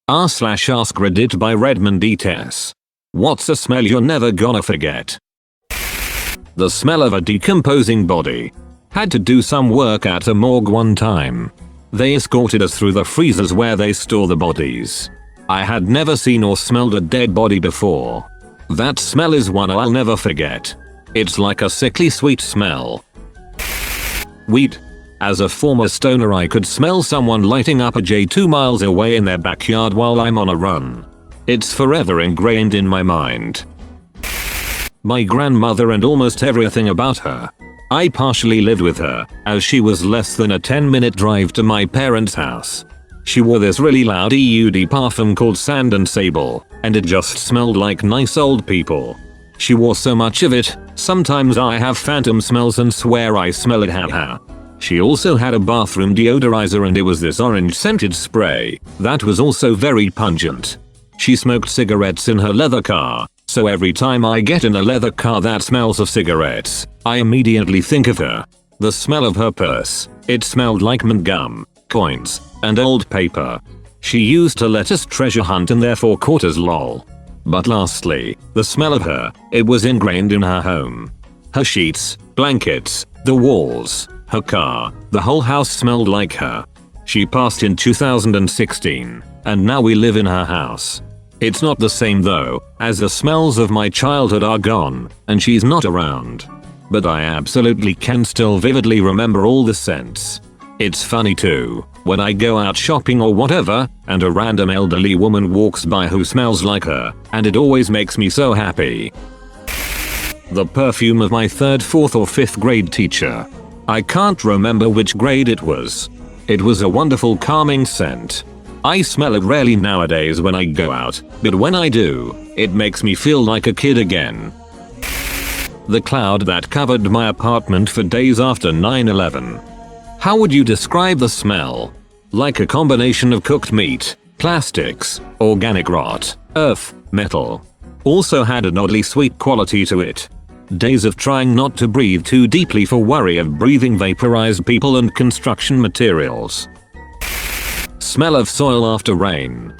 r/AskReddit by Redmond Eats. What's a smell you're never gonna forget? The smell of a decomposing body. Had to do some work at a morgue one time. They escorted us through the freezers where they store the bodies. I had never seen or smelled a dead body before. That smell is one I'll never forget. It's like a sickly sweet smell. Weed. As a former stoner, I could smell someone lighting up a J 2 miles away in their backyard while I'm on a run. It's forever ingrained in my mind. My grandmother and almost everything about her. I partially lived with her, as she was less than a 10-minute drive to my parents' house. She wore this really loud EUD parfum called Sand and Sable, and it just smelled like nice old people. She wore so much of it, sometimes I have phantom smells and swear I smell it. Haha. She also had a bathroom deodorizer, and it was this orange scented spray that was also very pungent. She smoked cigarettes in her leather car, so every time I get in a leather car that smells of cigarettes, I immediately think of her. The smell of her purse, it smelled like mint gum, coins, and old paper. She used to let us treasure hunt and therefore caught us lol. But lastly, the smell of her, it was ingrained in her home. Her sheets, blankets, the walls, her car, the whole house smelled like her. She passed in 2016, and now we live in her house. It's not the same though, as the smells of my childhood are gone, and she's not around. But I absolutely can still vividly remember all the scents. It's funny too, when I go out shopping or whatever, and a random elderly woman walks by who smells like her, and it always makes me so happy. The perfume of my 3rd, 4th or 5th grade teacher. I can't remember which grade it was. It was a wonderful calming scent. I smell it rarely nowadays when I go out, but when I do, it makes me feel like a kid again. The cloud that covered my apartment for days after 9/11. How would you describe the smell? Like a combination of cooked meat, plastics, organic rot, earth, metal. Also had an oddly sweet quality to it. Days of trying not to breathe too deeply for worry of breathing vaporized people and construction materials. Smell of soil after rain.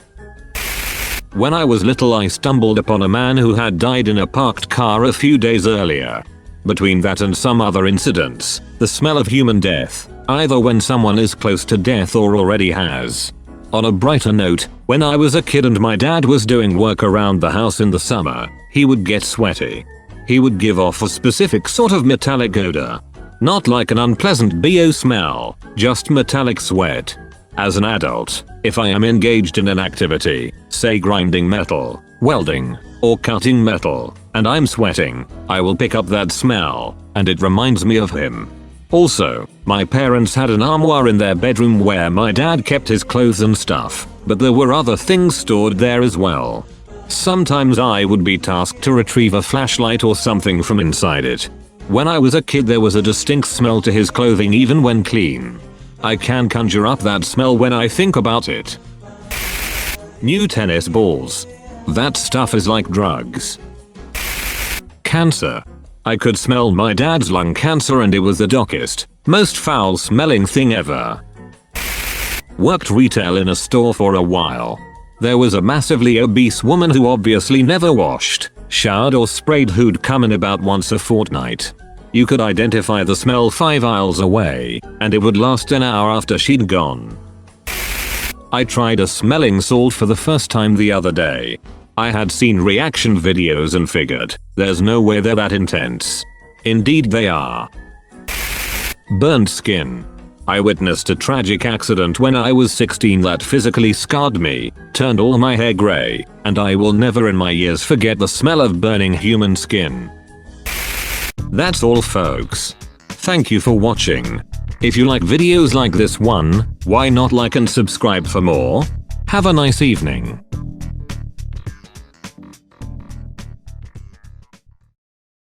When I was little, I stumbled upon a man who had died in a parked car a few days earlier. Between that and some other incidents, the smell of human death, either when someone is close to death or already has. On a brighter note, when I was a kid and my dad was doing work around the house in the summer, he would get sweaty. He would give off a specific sort of metallic odor. Not like an unpleasant BO smell, just metallic sweat. As an adult, if I am engaged in an activity, say grinding metal, welding, or cutting metal, and I'm sweating, I will pick up that smell, and it reminds me of him. Also, my parents had an armoire in their bedroom where my dad kept his clothes and stuff, but there were other things stored there as well. Sometimes I would be tasked to retrieve a flashlight or something from inside it. When I was a kid, there was a distinct smell to his clothing even when clean. I can conjure up that smell when I think about it. New tennis balls. That stuff is like drugs. Cancer. I could smell my dad's lung cancer and it was the darkest, most foul smelling thing ever. Worked retail in a store for a while. There was a massively obese woman who obviously never washed, showered or sprayed, who'd come in about once a fortnight. You could identify the smell 5 aisles away, and it would last an hour after she'd gone. I tried a smelling salt for the first time the other day. I had seen reaction videos and figured, there's no way they're that intense. Indeed they are. Burned skin. I witnessed a tragic accident when I was 16 that physically scarred me, turned all my hair gray, and I will never in my years forget the smell of burning human skin. That's all folks. Thank you for watching. If you like videos like this one, why not like and subscribe for more? Have a nice evening.